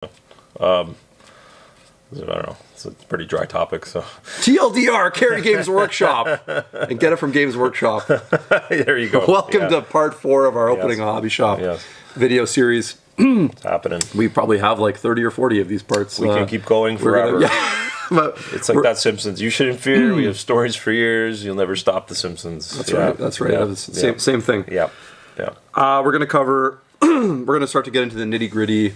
I don't know. It's a pretty dry topic, so. TLDR, carry Games Workshop, and get it from Games Workshop. There you go. Welcome to part 4 of our opening a hobby shop video series. It's happening. We probably have like 30 or 40 of these parts. We can keep going forever. But it's like that Simpsons. You shouldn't fear. We have stories for years. You'll never stop the Simpsons. That's right. That's right. Yeah. Same thing. Yeah. We're going to cover. We're going to start to get into the nitty gritty.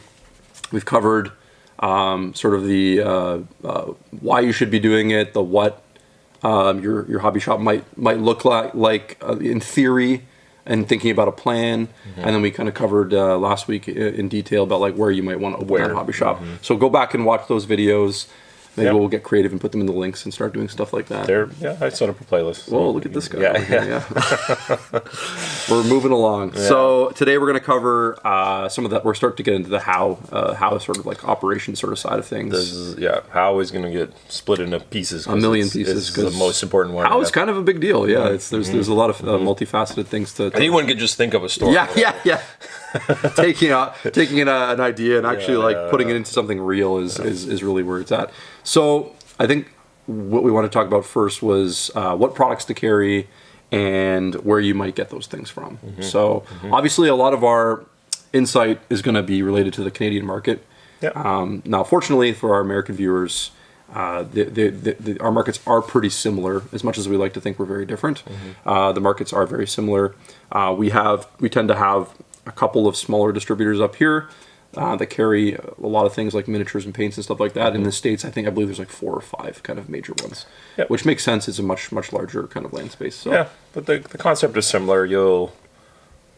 We've covered sort of the why you should be doing it, the what your hobby shop might look like in theory, and thinking about a plan. And then we kind of covered last week in detail about like where you might want to open a hobby shop. So go back and watch those videos. Maybe we'll get creative and put them in the links and start doing stuff like that. I set up a playlist. Whoa, look at this guy. We're moving along. Yeah. So today we're going to cover some of that. We're starting to get into the how sort of like operation sort of side of things. How is going to get split into pieces. A million pieces. It's the most important one. How is kind of a big deal. Yeah, there's a lot of multifaceted things to. Anyone can just think of a story. Yeah. taking an idea and actually putting it into something real is really where it's at. So I think what we want to talk about first was what products to carry and where you might get those things from. So obviously a lot of our insight is going to be related to the Canadian market. Now, fortunately for our American viewers, our markets are pretty similar. As much as we like to think we're very different, the markets are very similar. We tend to have a couple of smaller distributors up here that carry a lot of things like miniatures and paints and stuff like that. In the States, I believe there's like 4 or 5 kind of major ones, which makes sense. It's a much larger kind of land space. So. Yeah, but the concept is similar.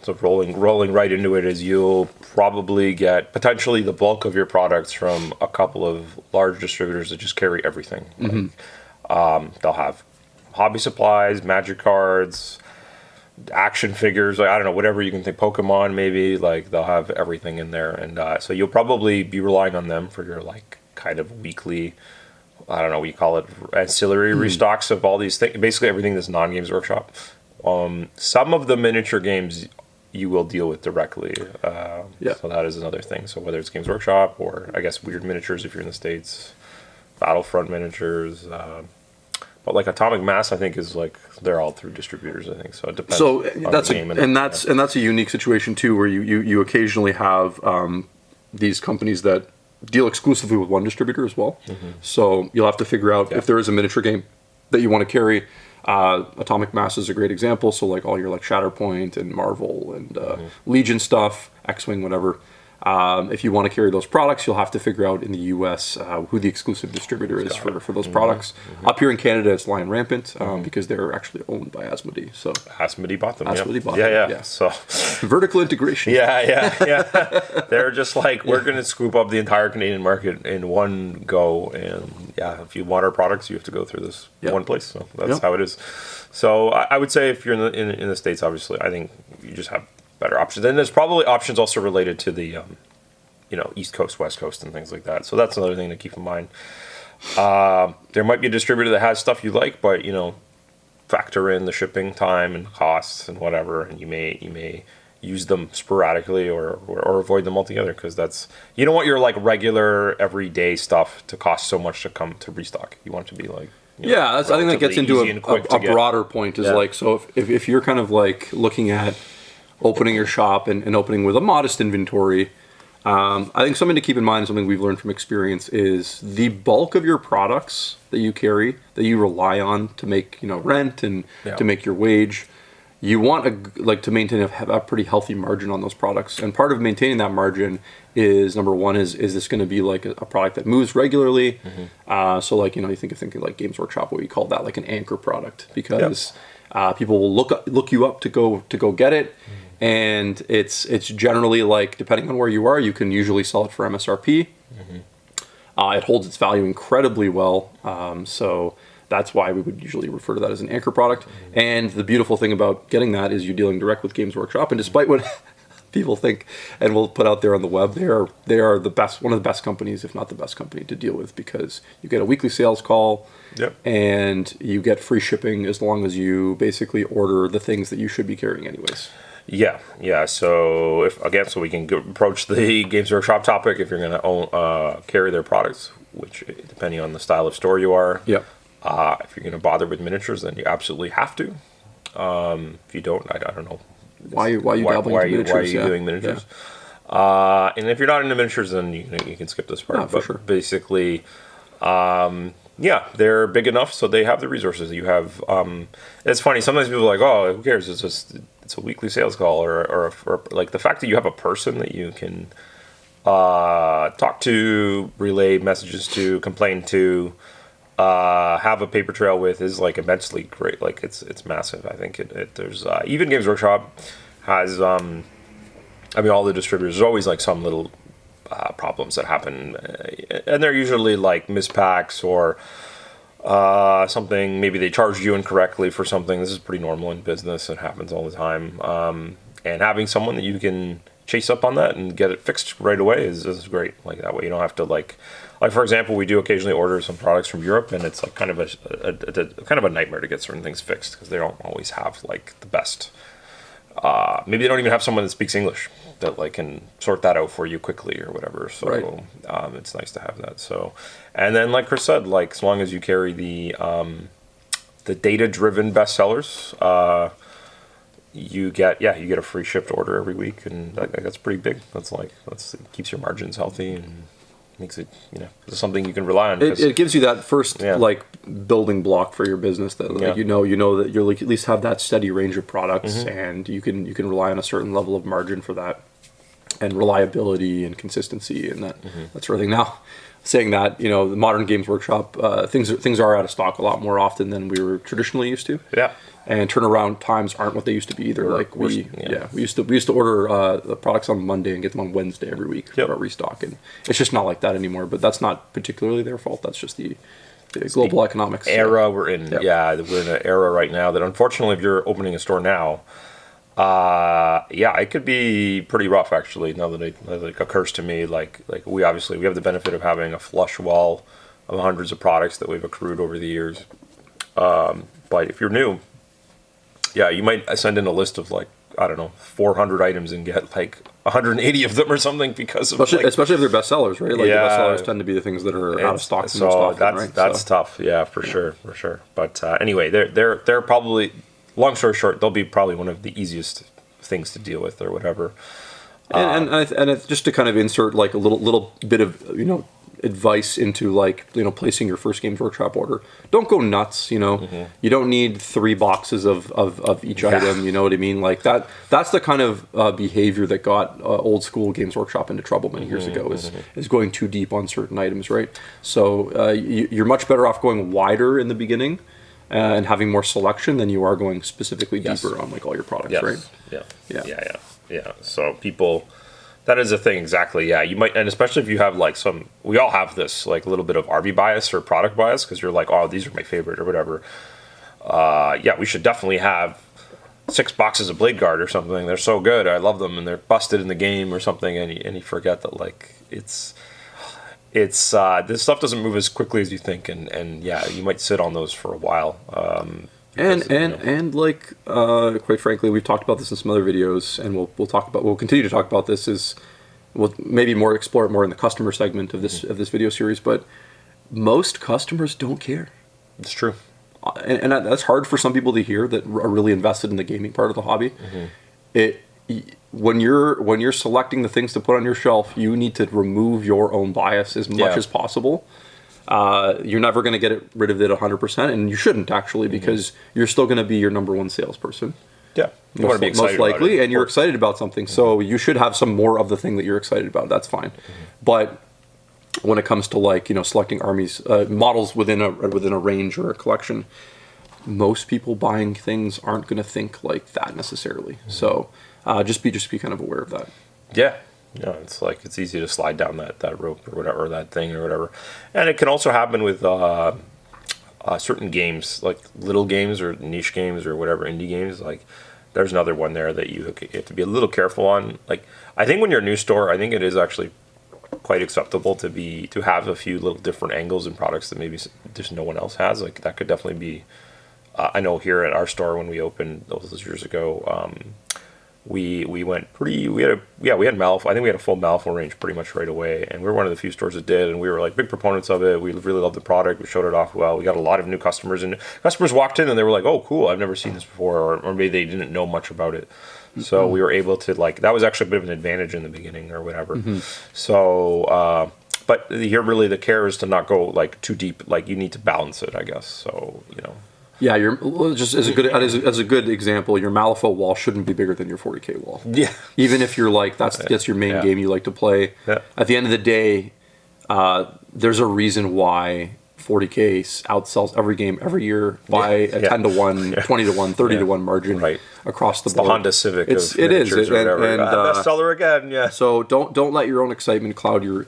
Rolling right into it is you'll probably get potentially the bulk of your products from a couple of large distributors that just carry everything. They'll have hobby supplies, magic cards, action figures, I don't know, whatever you can think, Pokemon maybe, like they'll have everything in there, and so you'll probably be relying on them for your like kind of weekly, I don't know what you call it, ancillary restocks of all these things, basically everything that's non-Games Workshop. Some of the miniature games you will deal with directly, so that is another thing. So whether it's Games Workshop or I guess Weird Miniatures if you're in the States, Battlefront Miniatures, but like Atomic Mass, I think is like they're all through distributors. I think so. It depends. So that's that's a unique situation too, where you occasionally have these companies that deal exclusively with one distributor as well. So you'll have to figure out if there is a miniature game that you want to carry. Atomic Mass is a great example. So like all your like Shatterpoint and Marvel and Legion stuff, X-Wing, whatever. If you want to carry those products, you'll have to figure out in the U.S. Who the exclusive distributor is for those products. Up here in Canada, it's Lion Rampant because they're actually owned by Asmodee. So Asmodee bought them. Asmodee bought them. Yeah. So vertical integration. Yeah. They're just like we're going to scoop up the entire Canadian market in one go, and if you want our products, you have to go through this one place. So that's how it is. So I would say if you're in the States, obviously, I think you just have better options. And there's probably options also related to the, East Coast, West Coast, and things like that. So that's another thing to keep in mind. There might be a distributor that has stuff you like, but factor in the shipping time and costs and whatever, and you may use them sporadically or avoid them altogether because that's you don't want your like regular everyday stuff to cost so much to come to restock. You want it to be like. I think that gets into a broader point. Is like so if you're kind of like looking at opening your shop and opening with a modest inventory, I think something to keep in mind, something we've learned from experience, is the bulk of your products that you carry, that you rely on to make rent and to make your wage, you want to maintain a pretty healthy margin on those products. And part of maintaining that margin is, number one, is this going to be like a product that moves regularly? So like you thinking like Games Workshop, what we call that like an anchor product, because people will look you up to go get it. And it's generally like, depending on where you are, you can usually sell it for MSRP. It holds its value incredibly well. So that's why we would usually refer to that as an anchor product. And the beautiful thing about getting that is you're dealing direct with Games Workshop. And despite what people think and will put out there on the web, they are the best, one of the best companies, if not the best company to deal with, because you get a weekly sales call and you get free shipping as long as you basically order the things that you should be carrying anyways. Yeah. So so we can approach the Games Workshop topic. If you're going to carry their products, which depending on the style of store you are, if you're going to bother with miniatures, then you absolutely have to. If you don't, I don't know. Why are you doing miniatures? And if you're not into miniatures, then you can skip this part. For sure. Basically, they're big enough, so they have the resources. You have. It's funny. Sometimes people are like, "Oh, who cares? It's a weekly sales call," or like the fact that you have a person that you can talk to, relay messages to, complain to, have a paper trail with is like immensely great. Like it's massive. I think there's even Games Workshop has. All the distributors, there's always like some little problems that happen, and they're usually like mispacks or something. Maybe they charged you incorrectly for something. This is pretty normal in business. It happens all the time. And having someone that you can chase up on that and get it fixed right away is great. Like that way you don't have to like for example, we do occasionally order some products from Europe, and it's like kind of a nightmare to get certain things fixed because they don't always have like the best. Maybe they don't even have someone that speaks English that like can sort that out for you quickly or whatever. So it's nice to have that. So, and then like Chris said, like as long as you carry the data-driven bestsellers, you get a free shipped order every week, and that's pretty big. It keeps your margins healthy and makes it something you can rely on. It gives you that first like building block for your business that like, you know that you'll like, at least have that steady range of products, and you can rely on a certain level of margin for that, and reliability and consistency and that sort of thing. Now, saying that, the modern Games Workshop things are out of stock a lot more often than we were traditionally used to. Yeah. And turnaround times aren't what they used to be either. We used to order the products on Monday and get them on Wednesday every week for our restock, and it's just not like that anymore. But that's not particularly their fault. That's just the global economics era we're in. Yeah, we're in an era right now that unfortunately, if you're opening a store now, it could be pretty rough actually. Now that it occurs to me, like we have the benefit of having a flush wall of hundreds of products that we've accrued over the years. But if you're new, you might send in a list of like, I don't know, 400 items and get like 180 of them or something because of especially if they're bestsellers, right? Like the bestsellers tend to be the things that are out of stock. So that's tough. Yeah, for sure. But anyway, they're probably, long story short, they'll be probably one of the easiest things to deal with or whatever. And it's just to kind of insert like a little bit of advice into like placing your first Games Workshop order. Don't go nuts. You don't need 3 boxes of each item. You know what I mean? Like that's the kind of behavior that got old school Games Workshop into trouble many years ago. Is going too deep on certain items, right? So you're much better off going wider in the beginning and having more selection than you are going specifically deeper on like all your products, right? Yeah. So people. That is a thing, exactly. Yeah, you might, and especially if you have like we all have this like a little bit of RV bias or product bias because you're like, oh, these are my favorite or whatever. We should definitely have 6 boxes of Blade Guard or something. They're so good, I love them, and they're busted in the game or something, and you forget that like it's this stuff doesn't move as quickly as you think, and you might sit on those for a while. And quite frankly, we've talked about this in some other videos, and we'll continue to talk about this. We'll maybe explore it more in the customer segment of this video series. But most customers don't care. It's true, and that's hard for some people to hear that are really invested in the gaming part of the hobby. When you're selecting the things to put on your shelf, you need to remove your own bias as much as possible. You're never going to get rid of it 100%, and you shouldn't actually, because you're still going to be your number one salesperson. Yeah, you want to be excited most likely, about it. And you're excited about something, so you should have some more of the thing that you're excited about. That's fine, but when it comes to like selecting armies, models within a range or a collection, most people buying things aren't going to think like that necessarily. So just be kind of aware of that. Yeah. It's like it's easy to slide down that rope or whatever, or that thing or whatever. And it can also happen with certain games, like little games or niche games or whatever, indie games. Like there's another one there that you have to be a little careful on. Like I think when you're a new store, I think it is actually quite acceptable to have a few little different angles and products that maybe just no one else has. Like that could definitely be. I know here at our store when we opened those years ago. we went pretty. We had Malifaux. I think we had a full Malifaux range pretty much right away, and we were one of the few stores that did, and we were like big proponents of it. We really loved the product. We showed it off well. We got a lot of new customers, and customers walked in and they were like, "Oh, cool! I've never seen this before," or maybe they didn't know much about it. So we were able to that was actually a bit of an advantage in the beginning or whatever. So, but here really the care is to not go like too deep. Like you need to balance it, I guess. So Yeah, just as a good example, your Malifaux wall shouldn't be bigger than your 40K wall. Yeah. Even if you're like that's your main game you like to play. Yeah. At the end of the day, there's a reason why 40K outsells every game every year by a 10 to 1, 20 to 1, 30 to 1 margin across the board. The Honda Civic. It is, bestseller again. Yeah. So don't let your own excitement cloud your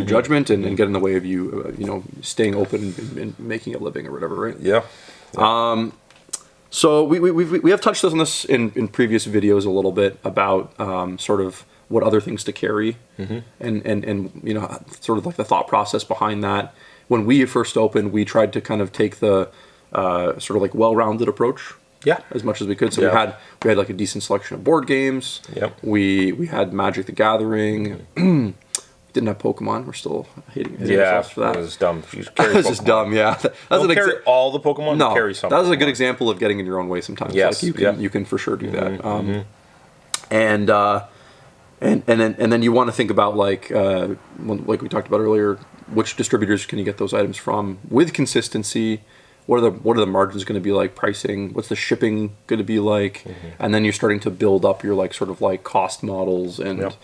judgment and get in the way of you staying open and making a living or whatever. Right. Yeah. So we have touched on this in previous videos a little bit about sort of what other things to carry and sort of like the thought process behind that. When we first opened, we tried to kind of take the sort of like well-rounded approach. Yeah. As much as we could. So we had like a decent selection of board games. Yep. We had Magic the Gathering. Didn't have Pokemon. We're still hating ourselves for that. It was dumb. That was just dumb, yeah. Don't carry all the Pokemon. No, carry some. That was a good example of getting in your own way sometimes. Yes, like you can for sure do that. And then you want to think about like we talked about earlier, which distributors can you get those items from with consistency? What are the margins going to be like? Pricing? What's the shipping going to be like? And then you're starting to build up your like sort of like cost models and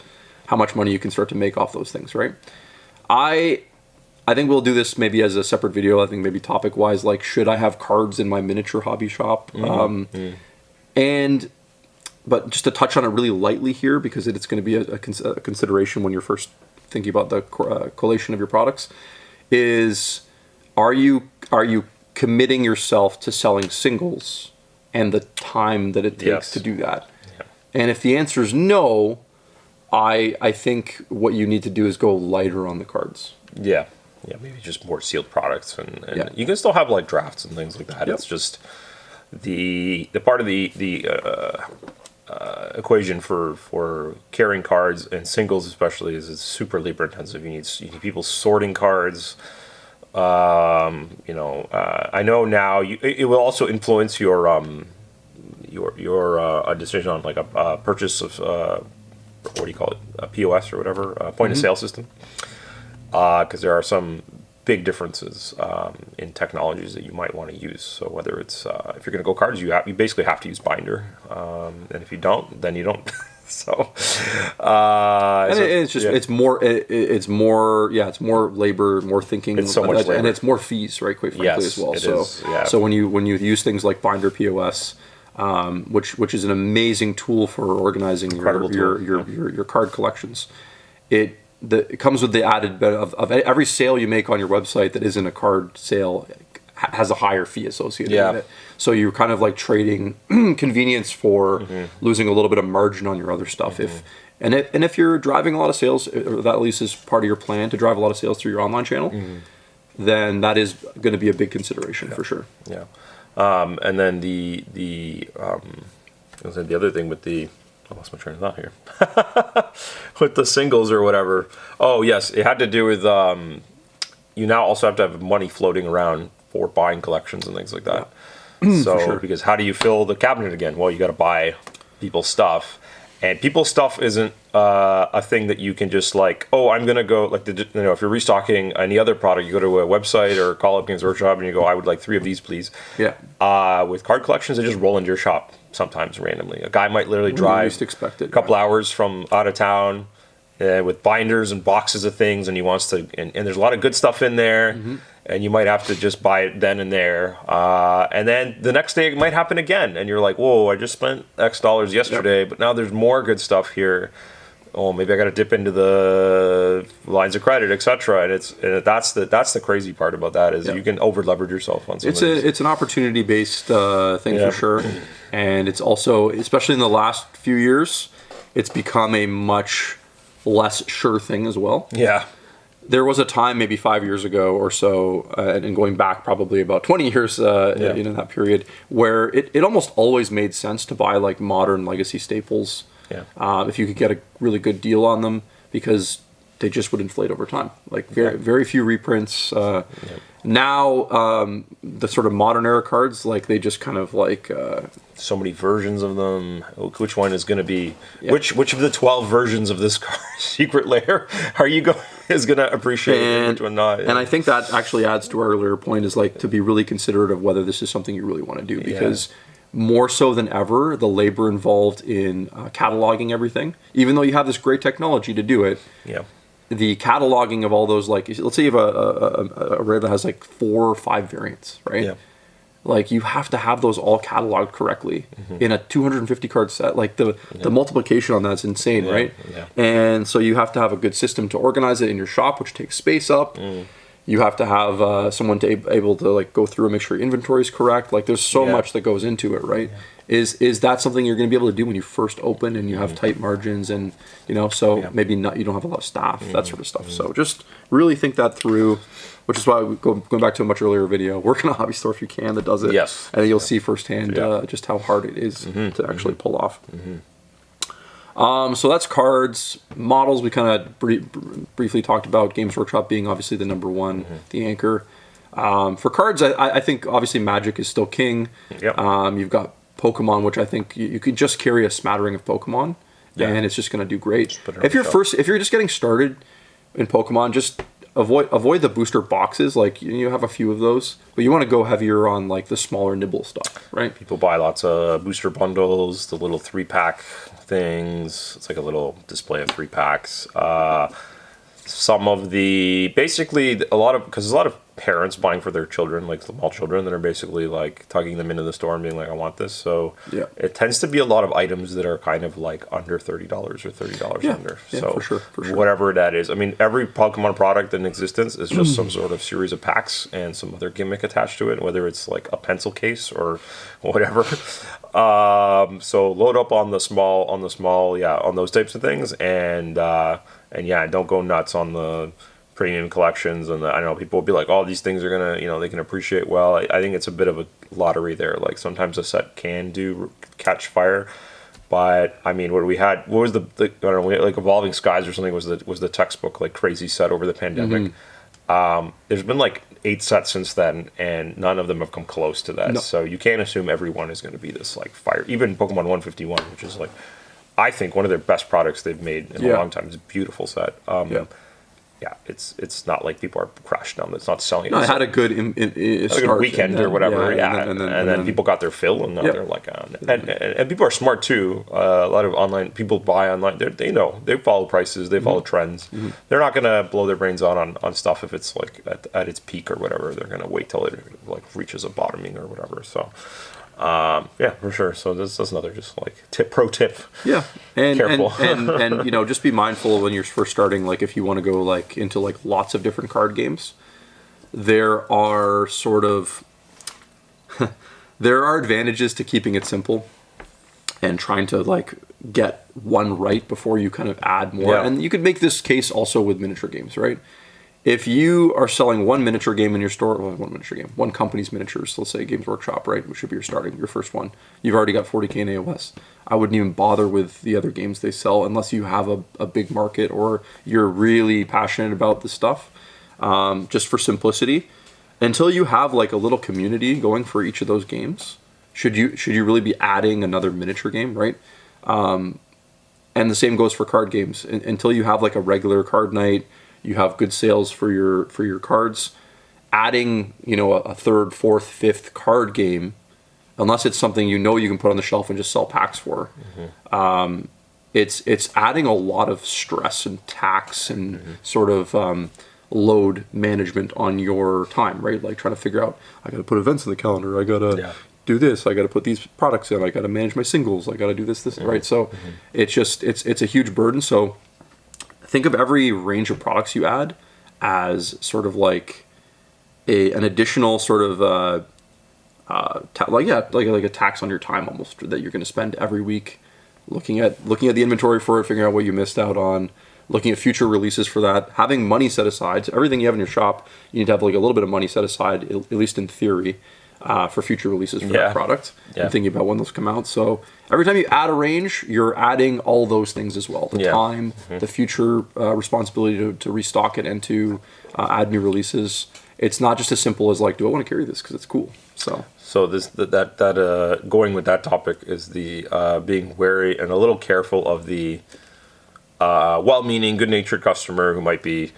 how much money you can start to make off those things, right? I think we'll do this maybe as a separate video. I think maybe topic wise, like should I have cards in my miniature hobby shop? But just to touch on it really lightly here, because it's going to be a consideration when you're first thinking about the collation of your products, is are you committing yourself to selling singles and the time that it takes to do that? Yeah. And if the answer is no, I think what you need to do is go lighter on the cards. Yeah. Yeah, maybe just more sealed products, and you can still have like drafts and things like that. It's just the part of the equation for carrying cards and singles especially is it's super labor intensive. You need people sorting cards. I know now it will also influence your decision on like a purchase of what do you call it, a POS or whatever, point of sale system, because there are some big differences in technologies that you might want to use. So whether it's if you're going to go cards, you basically have to use binder, and if you don't, then you don't. It's more labor, more thinking. It's so much labor, and it's more fees, right? Quite frankly, as well. So when you use things like binder POS, which is an amazing tool for organizing your card collections, it comes with the added bit of every sale you make on your website that isn't a card sale has a higher fee associated with it. So you're kind of like trading convenience for losing a little bit of margin on your other stuff. If you're driving a lot of sales, or that at least is part of your plan to drive a lot of sales through your online channel, then that is going to be a big consideration for sure. Yeah. And then the other thing with I lost my train of thought here. With the singles or whatever. Oh yes, it had to do with you now also have to have money floating around for buying collections and things like that. So because how do you fill the cabinet again? Well, you got to buy people's stuff, and people's stuff isn't a thing that you can just like, oh, I'm gonna go like if you're restocking any other product, you go to a website or call up Games Workshop and you go, I would like 3 of these, please. Yeah. With card collections, they just roll into your shop sometimes randomly. A guy might literally drive a couple hours from out of town with binders and boxes of things, and he wants to, and there's a lot of good stuff in there. And you might have to just buy it then and there. And then the next day it might happen again. And you're like, whoa, I just spent X dollars yesterday, but now there's more good stuff here. Oh, maybe I got to dip into the lines of credit, etc. And that's the crazy part about that is you can over leverage yourself on some it's an opportunity based thing for sure. And it's also, especially in the last few years, it's become a much less sure thing as well. Yeah. there was a time maybe 5 years ago or so, and going back probably about 20 years in that period, where it almost always made sense to buy like modern legacy staples if you could get a really good deal on them, because they just would inflate over time. Like very few reprints. Now, the sort of modern era cards, like they just kind of like so many versions of them. Which one is going to be which of the 12 versions of this card secret layer are you is going to appreciate and which one not? And I think that actually adds to our earlier point, is like to be really considerate of whether this is something you really want to do, because more so than ever, the labor involved in cataloging everything, even though you have this great technology to do it. The cataloging of all those, like, let's say you have a rare that has like 4 or 5 variants, right? Like you have to have those all cataloged correctly in a 250 card set. Like the multiplication on that's insane, right? And so you have to have a good system to organize it in your shop, which takes space up. You have to have someone able to like go through and make sure your inventory is correct. Like there's so much that goes into it, right? Is that something you're going to be able to do when you first open and you have tight margins, and maybe not, you don't have a lot of staff, that sort of stuff. So just really think that through, which is why going back to a much earlier video, work in a hobby store if you can that does it. And you'll see firsthand just how hard it is to actually pull off. So that's cards. Models, we kind of briefly talked about. Games Workshop being obviously the number one, the anchor. For cards, I think obviously Magic is still king. You've got Pokemon, which I think you could just carry a smattering of Pokemon, and it's just going to do great. If you're just getting started in Pokemon, just avoid the booster boxes. Like you have a few of those, but you want to go heavier on like the smaller nibble stuff, right? People buy lots of booster bundles, the little 3-pack things. It's like a little display of 3 packs. Some of because there's a lot of parents buying for their children, like small children, that are basically like tugging them into the store and being like, I want this. So it tends to be a lot of items that are kind of like under $30 or $30 under. So for sure. Whatever that is. I mean, every Pokemon product in existence is just some sort of series of packs and some other gimmick attached to it, whether it's like a pencil case or whatever. So load up on the small, on those types of things, and don't go nuts on the premium collections. And I know people will be like, oh, these things are gonna, they can appreciate well. I think it's a bit of a lottery there. Like sometimes a set can catch fire, but I mean, what was the I don't know, like Evolving Skies or something was the textbook like crazy set over the pandemic. There's been like 8 sets since then, and none of them have come close to that. So you can't assume everyone is going to be this like fire. Even Pokemon 151, which is like, I think one of their best products they've made in a long time. It's a beautiful set. It's not like people are crashing on it. It's not selling it. No, it had a good start, weekend or whatever. And then people got their fill, and now they're like, and people are smart too. A lot of online people buy online. They follow prices, they follow trends. They're not going to blow their brains on stuff if it's like at its peak or whatever. They're going to wait till it like reaches a bottoming or whatever. So. For sure. So that's another just like pro tip. And careful. and just be mindful when you're first starting. Like if you want to go like into like lots of different card games, there are there are advantages to keeping it simple and trying to like get one right before you kind of add more. And you could make this case also with miniature games, right? If you are selling one miniature game in your store, one company's miniatures, let's say Games Workshop, right, which should be your first one, you've already got 40K in AOS. I wouldn't even bother with the other games they sell unless you have a big market or you're really passionate about the stuff, just for simplicity. Until you have like a little community going for each of those games, should you really be adding another miniature game, right? And the same goes for card games. Until you have like a regular card night, you have good sales for your cards. Adding, a third, fourth, fifth card game, unless it's something you can put on the shelf and just sell packs for, it's adding a lot of stress and tax and sort of load management on your time, right? Like trying to figure out, I got to put events in the calendar, I got to do this, I got to put these products in, I got to manage my singles, I got to do this, right? So it's just it's a huge burden. So think of every range of products you add as sort of like an additional sort of like a tax on your time almost that you're going to spend every week looking at the inventory for it, figuring out what you missed out on, looking at future releases for that, having money set aside. So everything you have in your shop, you need to have like a little bit of money set aside, at least in theory, for future releases for that product. And thinking about when those come out. So every time you add a range, you're adding all those things as well. The time, the future responsibility to restock it and to add new releases. It's not just as simple as like, do I want to carry this because it's cool? So this going with that topic is the being wary and a little careful of the well-meaning, good-natured customer who might be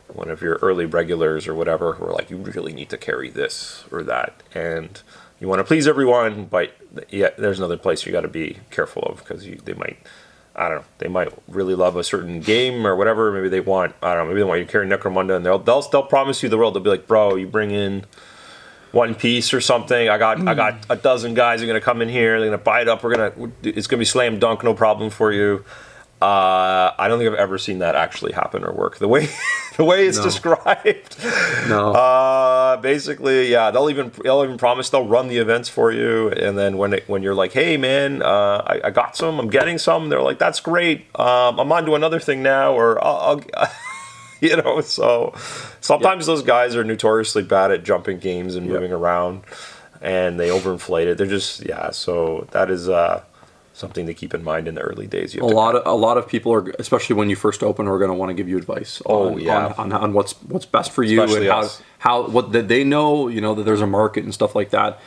one of your early regulars or whatever, who are like, you really need to carry this or that, and you want to please everyone, but there's another place you got to be careful of because they might. I don't know. They might really love a certain game or whatever. Maybe they want. I don't know. Maybe they want you to carry Necromunda, and they'll promise you the world. They'll be like, "Bro, you bring in One Piece or something. I got a dozen guys are gonna come in here. They're gonna buy it up. It's gonna be slam dunk, no problem for you." I don't think I've ever seen that actually happen or work the way it's described. No. Basically, they'll even promise they'll run the events for you, and then when you're like, hey man, I got some, I'm getting some, they're like, that's great. I'm on to another thing now, or I'll So sometimes those guys are notoriously bad at jumping games and moving around, and they overinflate it. They're just so that is. Something to keep in mind in the early days. A lot of people are, especially when you first open, are going to want to give you advice on what's best for you, especially and how that they know that there's a market and stuff like that,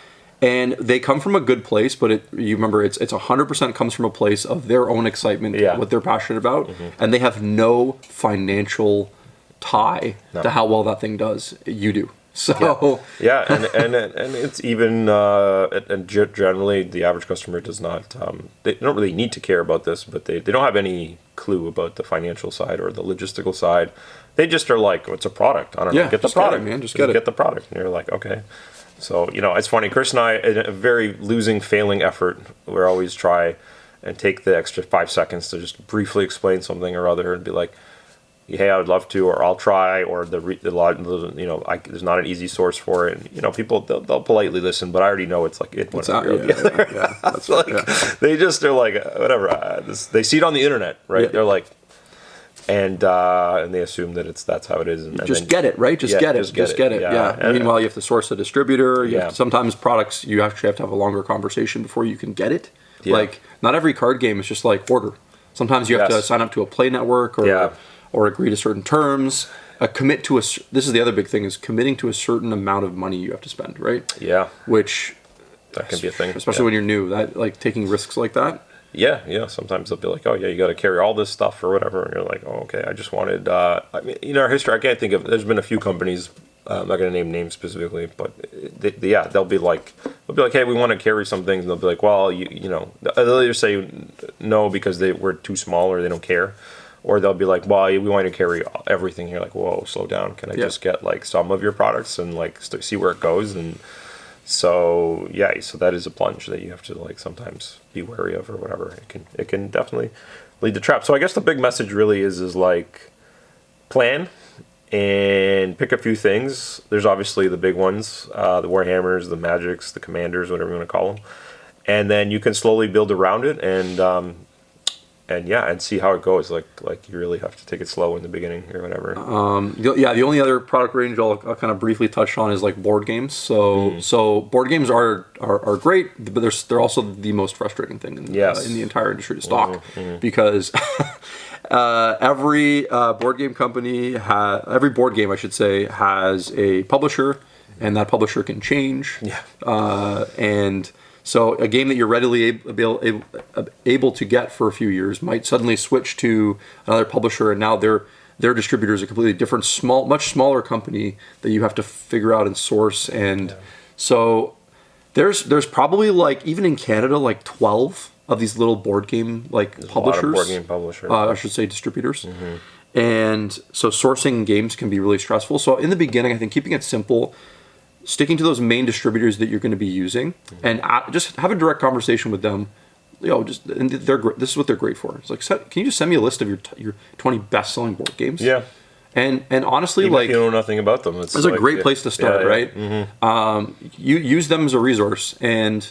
and they come from a good place. But you remember it's 100% comes from a place of their own excitement, what they're passionate about, and they have no financial tie to how well that thing does. You do. So and it's even and generally the average customer does not they don't really need to care about this, but they don't have any clue about the financial side or the logistical side. They just are like, it's a product. I don't know, get the product, man. Just get the product, and you're like, okay. So it's funny. Chris and I, in a very failing effort, we always try and take the extra 5 seconds to just briefly explain something or other and be like, hey, I would love to, or I'll try, or there's not an easy source for it. And, people they'll politely listen, but I already know it's like it went up here. That's they just are like whatever. They see it on the internet, right? Yeah. They're like, and they assume that that's how it is. And just get it, right? Just get it. Yeah. And meanwhile, you have to source a distributor. Sometimes products you actually have to have a longer conversation before you can get it. Yeah. Like not every card game is just like order. Sometimes you have to sign up to a Play Network or agree to certain terms, commit to this is the other big thing, is committing to a certain amount of money you have to spend, right? Yeah. Which that can be a thing. Especially when you're new, that like taking risks like that. Yeah. Sometimes they'll be like, oh yeah, you got to carry all this stuff or whatever. And you're like, oh, okay, I just wanted, in our history, I can't think of, there's been a few companies, I'm not going to name names specifically, but they'll be like, hey, we want to carry some things. And they'll be like, well, they'll either say no because we're too small or they don't care. Or they'll be like, well, we want to carry everything. You're like, whoa, slow down. Can I just get like some of your products and like see where it goes? And so that is a plunge that you have to like sometimes be wary of or whatever. It can definitely lead to traps. So I guess the big message really is like plan and pick a few things. There's obviously the big ones, the Warhammers, the Magics, the Commanders, whatever you want to call them. And then you can slowly build around it and see how it goes. Like you really have to take it slow in the beginning or whatever. The only other product range I'll kind of briefly touch on is like board games. So board games are great, but they're also the most frustrating thing in the entire industry to stock because every board game company every board game I should say has a publisher, and that publisher can change. And so a game that you're readily able to get for a few years might suddenly switch to another publisher, and now their distributor is a completely different, much smaller company that you have to figure out and source. And so there's probably like, even in Canada, like 12 of these little board game publishers. A lot of board game publishers. I should say distributors. And so sourcing games can be really stressful. So in the beginning, I think keeping it simple, sticking to those main distributors that you're going to be using, and just have a direct conversation with them. And this is what they're great for. It's like, can you just send me a list of your 20 best-selling board games? Yeah. And honestly, even if you know nothing about them, it's a great place to start, right? You use them as a resource, and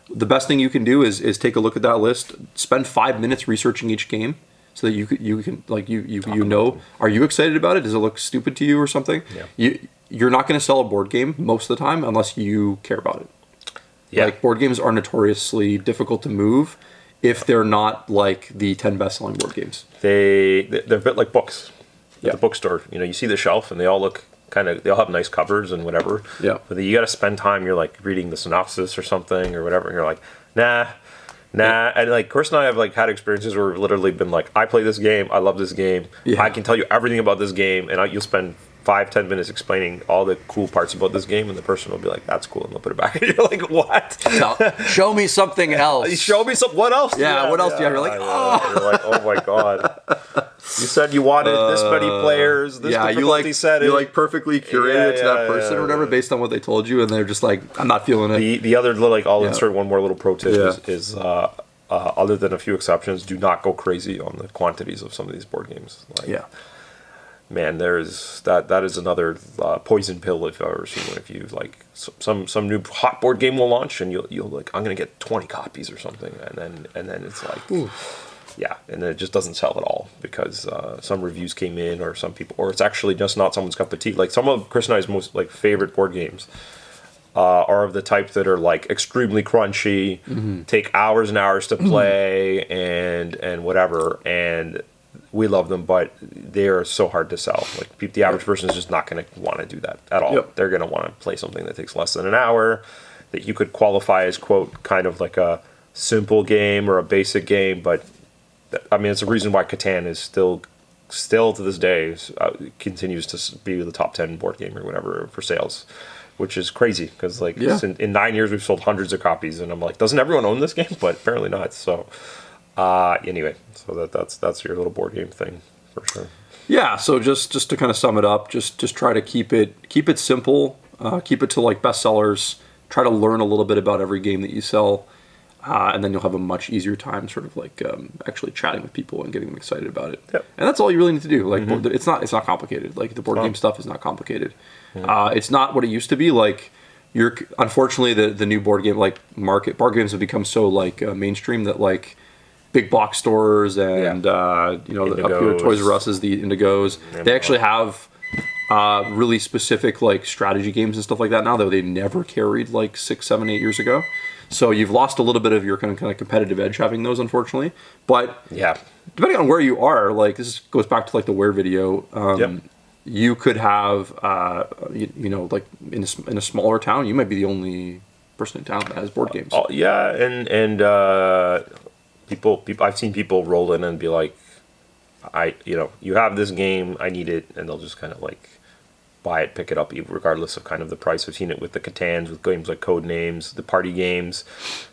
the best thing you can do is take a look at that list, spend 5 minutes researching each game, so that you can like you know, are you excited about it? Does it look stupid to you or something? Yeah. You're not going to sell a board game most of the time unless you care about it. Yeah. Like board games are notoriously difficult to move if they're not like the 10 best-selling board games. They're a bit like books at Yeah. the bookstore. You know, you see the shelf and they all look they all have nice covers and whatever. Yeah. But you got to spend time. You're like reading the synopsis or something or whatever. And you're like, nah. And like Chris and I have like had experiences where we've literally been like, I play this game. I love this game. Yeah. I can tell you everything about this game. And you'll spend 5-10 minutes explaining all the cool parts about this game, and the person will be like, "That's cool," and they'll put it back. And you're like, "What? Show me something else. Show me some. What else? Yeah, what else do you have?" You're like, "Oh." You're like, "Oh my god." You said you wanted this many players, this difficulty setting. You like perfectly curated it to that person or whatever based on what they told you, and they're just like, I'm not feeling it. The other little, like, I'll insert one more little pro tip is other than a few exceptions, do not go crazy on the quantities of some of these board games. Like, man, there's that is another poison pill if I've ever seen one. If you like some new hot board game will launch and you'll like, I'm gonna get 20 copies or something, and then it's like. Oof. Yeah, and then it just doesn't sell at all because some reviews came in, or some people, or it's actually just not someone's cup of tea. Like some of Chris and I's most like favorite board games are of the type that are like extremely crunchy, take hours and hours to play, and whatever, and we love them, but they are so hard to sell. Like the average person is just not going to want to do that at all. Yep. They're going to want to play something that takes less than an hour, that you could qualify as quote kind of like a simple game or a basic game, but. I mean, it's a reason why Catan is still to this day continues to be the top 10 board game or whatever for sales, which is crazy because like in 9 years we've sold hundreds of copies, and I'm like, doesn't everyone own this game? But apparently not. So anyway, so that's your little board game thing for sure. Yeah. So just to kind of sum it up, just try to keep it simple, keep it to like bestsellers. Try to learn a little bit about every game that you sell. And then you'll have a much easier time sort of like actually chatting with people and getting them excited about it. Yep. And that's all you really need to do. Like it's not complicated. Like the board game stuff is not complicated. It's not what it used to be. Like unfortunately the new board game like board games have become so like mainstream that like big box stores and up here Toys R Us, the Indigos, they actually have really specific like strategy games and stuff like that now that they never carried like 6, 7, 8 years ago. So you've lost a little bit of your kind of competitive edge having those, unfortunately. But depending on where you are, like this goes back to like the Where video. You could have, like in a smaller town, you might be the only person in town that has board games. And people, I've seen people roll in and be like, you have this game, I need it, and they'll just kind of like buy it, pick it up, regardless of kind of the price. I've seen it with the Catans, with games like Code Names, the party games.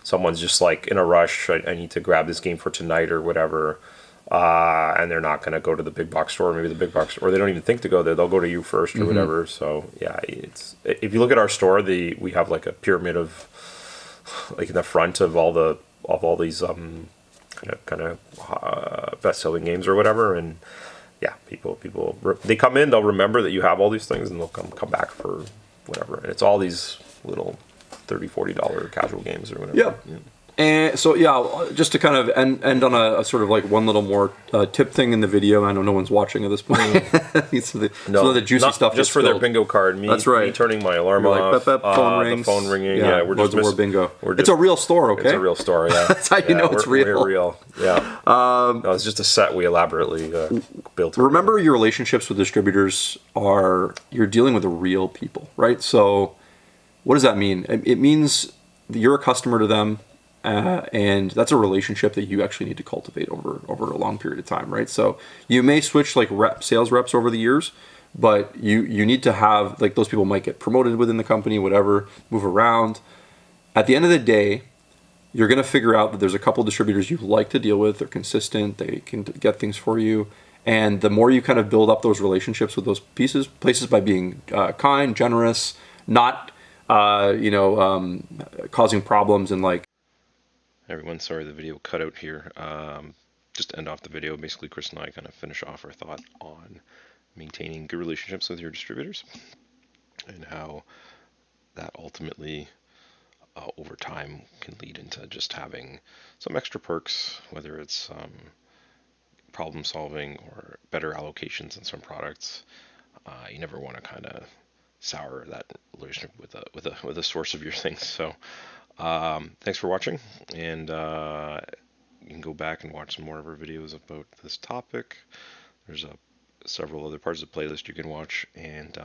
Someone's just like in a rush, I need to grab this game for tonight or whatever, and they're not going to go to the big box store, maybe the big box store, or they don't even think to go there. They'll go to you first or whatever. So yeah, if you look at our store, we have like a pyramid of like in the front of all these kind of best-selling games or whatever, and yeah, people they come in, they'll remember that you have all these things, and they'll come back for whatever. And it's all these little $30-$40 casual games or whatever. Yeah. And so just to kind of end on a sort of like one little more tip thing in the video. I know no one's watching at this point. Some of the juicy stuff just for their bingo card. That's right. Me turning my alarm off. Like, phone rings. The phone ringing. Yeah, we're Lords of War bingo. It's a real store, okay? It's a real store. Yeah, that's how you know it's real. We're real. Yeah. No, it's just a set we elaborately built. Remember, your relationships with distributors you're dealing with real people, right? So, what does that mean? It means that you're a customer to them. And that's a relationship that you actually need to cultivate over a long period of time, right? So you may switch like sales reps over the years, but you need to have like those people might get promoted within the company, whatever, move around. At the end of the day, you're going to figure out that there's a couple distributors you like to deal with. They're consistent. They can get things for you. And the more you kind of build up those relationships with those places by being kind, generous, not causing problems and like. Everyone, sorry the video cut out here. Just to end off the video, basically Chris and I kind of finish off our thought on maintaining good relationships with your distributors and how that ultimately over time can lead into just having some extra perks, whether it's problem solving or better allocations in some products. You never want to kind of sour that relationship with a source of your things. So thanks for watching, and you can go back and watch some more of our videos about this topic. There's several other parts of the playlist you can watch, and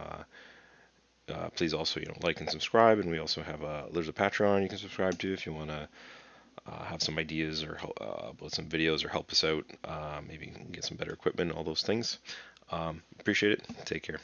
please also like and subscribe. And we also have there's a Patreon you can subscribe to if you want to have some ideas or upload some videos or help us out. Maybe get some better equipment, all those things. Appreciate it. Take care.